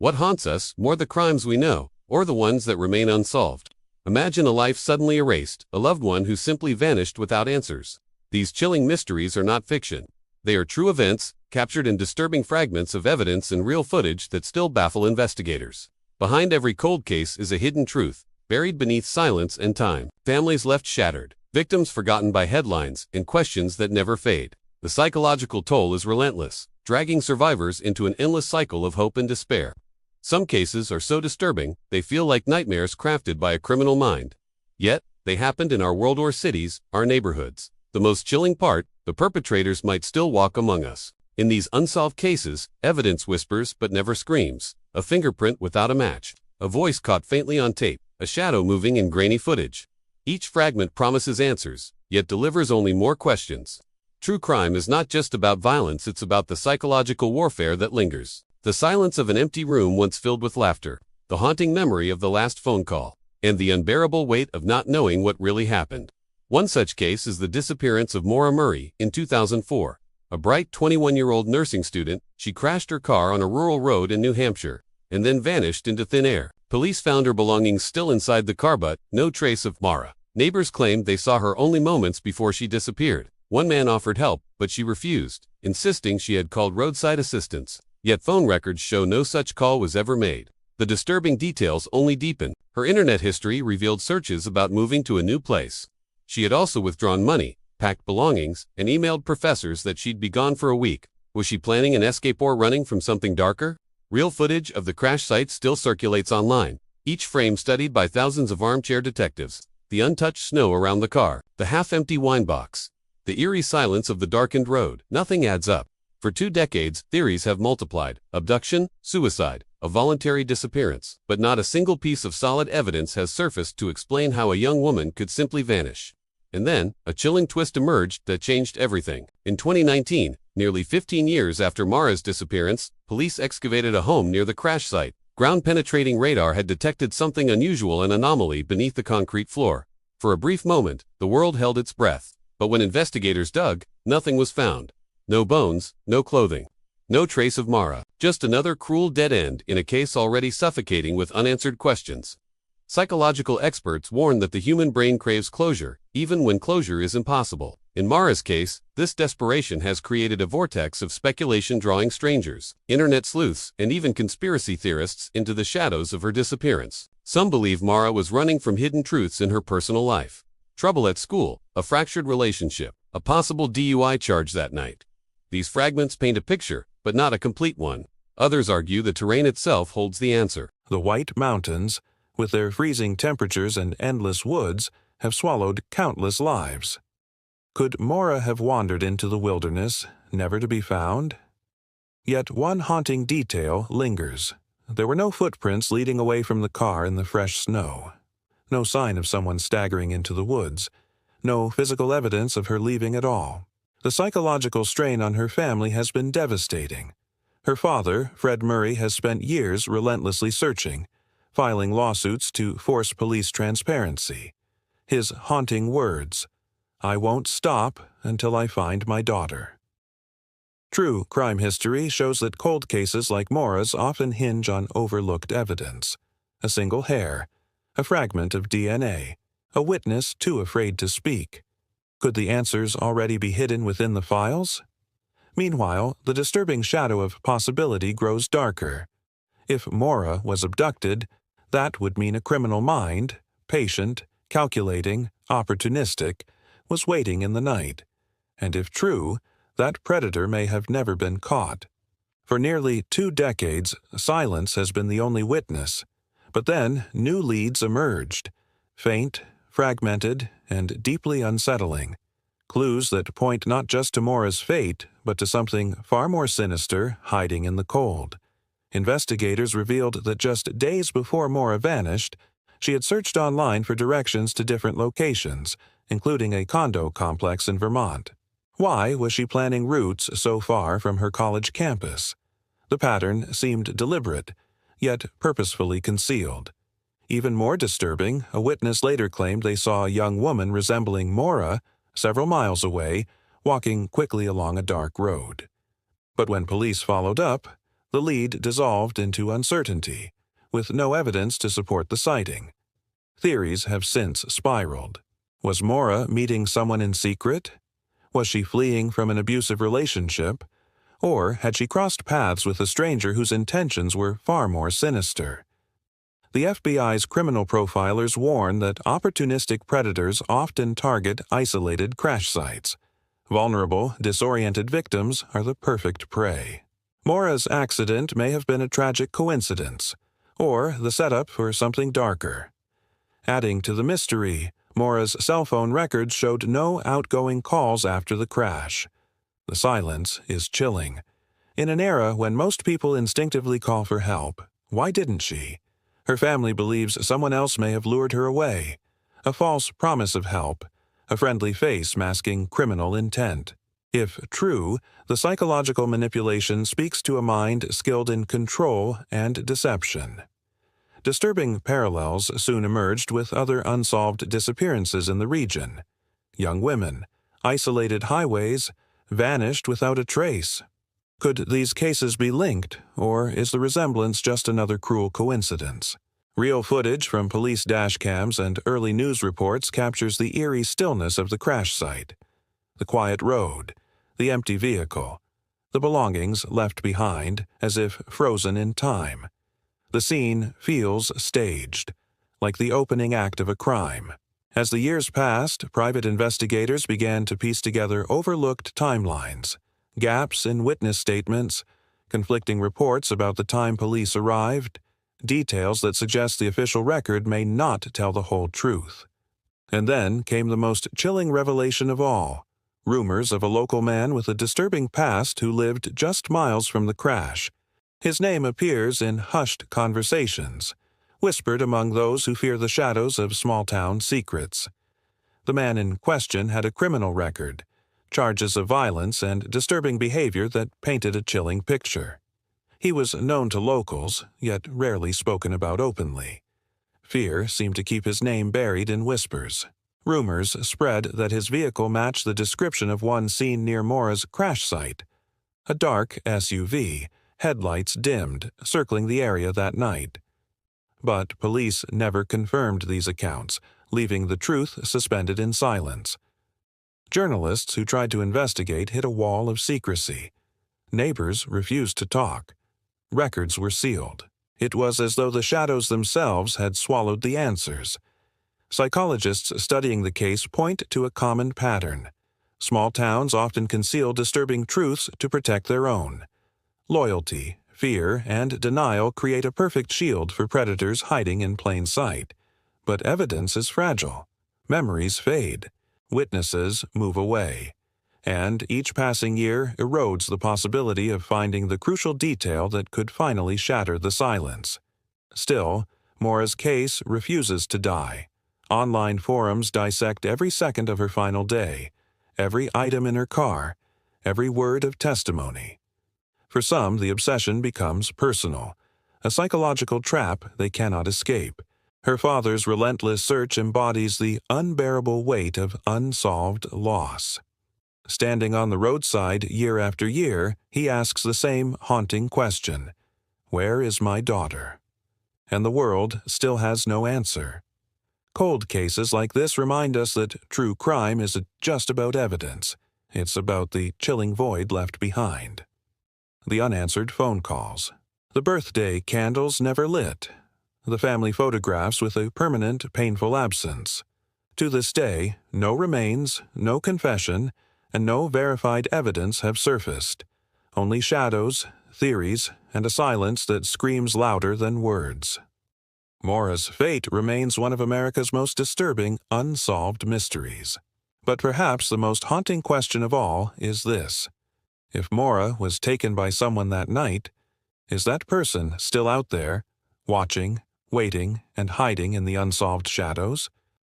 What haunts us, more the crimes we know, or the ones that remain unsolved? Imagine a life suddenly erased, a loved one who simply vanished without answers. These chilling mysteries are not fiction. They are true events, captured in disturbing fragments of evidence and real footage that still baffle investigators. Behind every cold case is a hidden truth, buried beneath silence and time. Families left shattered, victims forgotten by headlines, and questions that never fade. The psychological toll is relentless, dragging survivors into an endless cycle of hope and despair. Some cases are so disturbing, they feel like nightmares crafted by a criminal mind. Yet, they happened in our world or cities, our neighborhoods. The most chilling part, the perpetrators might still walk among us. In these unsolved cases, evidence whispers but never screams. A fingerprint without a match. A voice caught faintly on tape. A shadow moving in grainy footage. Each fragment promises answers, yet delivers only more questions. True crime is not just about violence, it's about the psychological warfare that lingers. The silence of an empty room once filled with laughter, the haunting memory of the last phone call, and the unbearable weight of not knowing what really happened. One such case is the disappearance of Maura Murray in 2004. A bright 21-year-old nursing student, she crashed her car on a rural road in New Hampshire, and then vanished into thin air. Police found her belongings still inside the car but no trace of Maura. Neighbors claimed they saw her only moments before she disappeared. One man offered help, but she refused, insisting she had called roadside assistance. Yet phone records show no such call was ever made. The disturbing details only deepen. Her internet history revealed searches about moving to a new place. She had also withdrawn money, packed belongings, and emailed professors that she'd be gone for a week. Was she planning an escape or running from something darker? Real footage of the crash site still circulates online, each frame studied by thousands of armchair detectives. The untouched snow around the car, the half-empty wine box, the eerie silence of the darkened road. Nothing adds up. For 2 decades, theories have multiplied: abduction, suicide, a voluntary disappearance. But not a single piece of solid evidence has surfaced to explain how a young woman could simply vanish. And then, a chilling twist emerged that changed everything. In 2019, nearly 15 years after Maura's disappearance, police excavated a home near the crash site. Ground-penetrating radar had detected something unusual, an anomaly beneath the concrete floor. For a brief moment, the world held its breath. But when investigators dug, nothing was found. No bones, no clothing, no trace of Maura. Just another cruel dead end in a case already suffocating with unanswered questions. Psychological experts warn that the human brain craves closure, even when closure is impossible. In Maura's case, this desperation has created a vortex of speculation, drawing strangers, internet sleuths, and even conspiracy theorists into the shadows of her disappearance. Some believe Maura was running from hidden truths in her personal life. Trouble at school, a fractured relationship, a possible DUI charge that night. These fragments paint a picture, but not a complete one. Others argue the terrain itself holds the answer. The White Mountains, with their freezing temperatures and endless woods, have swallowed countless lives. Could Maura have wandered into the wilderness, never to be found? Yet one haunting detail lingers. There were no footprints leading away from the car in the fresh snow. No sign of someone staggering into the woods. No physical evidence of her leaving at all. The psychological strain on her family has been devastating. Her father, Fred Murray, has spent years relentlessly searching, filing lawsuits to force police transparency. His haunting words, "I won't stop until I find my daughter." True crime history shows that cold cases like Maura's often hinge on overlooked evidence. A single hair, a fragment of DNA, a witness too afraid to speak. Could the answers already be hidden within the files? Meanwhile, the disturbing shadow of possibility grows darker. If Maura was abducted, that would mean a criminal mind, patient, calculating, opportunistic, was waiting in the night. And if true, that predator may have never been caught. For nearly 2 decades, silence has been the only witness. But then, new leads emerged. Faint, fragmented, and deeply unsettling. Clues that point not just to Maura's fate, but to something far more sinister hiding in the cold. Investigators revealed that just days before Maura vanished, she had searched online for directions to different locations, including a condo complex in Vermont. Why was she planning routes so far from her college campus? The pattern seemed deliberate, yet purposefully concealed. Even more disturbing, a witness later claimed they saw a young woman resembling Maura, several miles away, walking quickly along a dark road. But when police followed up, The lead dissolved into uncertainty, with no evidence to support the sighting. Theories have since spiraled. Was Maura meeting someone in secret? Was she fleeing from an abusive relationship? Or had she crossed paths with a stranger whose intentions were far more sinister? The FBI's criminal profilers warn that opportunistic predators often target isolated crash sites. Vulnerable, disoriented victims are the perfect prey. Maura's accident may have been a tragic coincidence, or the setup for something darker. Adding to the mystery, Maura's cell phone records showed no outgoing calls after the crash. The silence is chilling. In an era when most people instinctively call for help, why didn't she? Her family believes someone else may have lured her away. A false promise of help, a friendly face masking criminal intent. If true, the psychological manipulation speaks to a mind skilled in control and deception. Disturbing parallels soon emerged with other unsolved disappearances in the region. Young women, isolated highways, vanished without a trace. Could these cases be linked, or is the resemblance just another cruel coincidence? Real footage from police dashcams and early news reports captures the eerie stillness of the crash site. The quiet road, the empty vehicle, the belongings left behind as if frozen in time. The scene feels staged, like the opening act of a crime. As the years passed, private investigators began to piece together overlooked timelines, gaps in witness statements, conflicting reports about the time police arrived, details that suggest the official record may not tell the whole truth. And then came the most chilling revelation of all, rumors of a local man with a disturbing past who lived just miles from the crash. His name appears in hushed conversations, whispered among those who fear the shadows of small-town secrets. The man in question had a criminal record, charges of violence and disturbing behavior that painted a chilling picture. He was known to locals, yet rarely spoken about openly. Fear seemed to keep his name buried in whispers. Rumors spread that his vehicle matched the description of one seen near Maura's crash site. A dark SUV, headlights dimmed, circling the area that night. But police never confirmed these accounts, leaving the truth suspended in silence. Journalists who tried to investigate hit a wall of secrecy. Neighbors refused to talk. Records were sealed. It was as though the shadows themselves had swallowed the answers. Psychologists studying the case point to a common pattern. Small towns often conceal disturbing truths to protect their own. Loyalty, fear, and denial create a perfect shield for predators hiding in plain sight. But evidence is fragile. Memories fade. Witnesses move away. And each passing year erodes the possibility of finding the crucial detail that could finally shatter the silence. Still, Maura's case refuses to die. Online forums dissect every second of her final day, every item in her car, every word of testimony. For some, the obsession becomes personal, a psychological trap they cannot escape. Her father's relentless search embodies the unbearable weight of unsolved loss. Standing on the roadside year after year, he asks the same haunting question: "Where is my daughter?" And the world still has no answer. Cold cases like this remind us that true crime isn't just about evidence. It's about the chilling void left behind. The unanswered phone calls. The birthday candles never lit. The family photographs with a permanent, painful absence. To this day, no remains, no confession, and no verified evidence have surfaced. Only shadows, theories, and a silence that screams louder than words. Maura's fate remains one of America's most disturbing, unsolved mysteries. But perhaps the most haunting question of all is this: if Maura was taken by someone that night, is that person still out there, watching, waiting, and hiding in the unsolved shadows?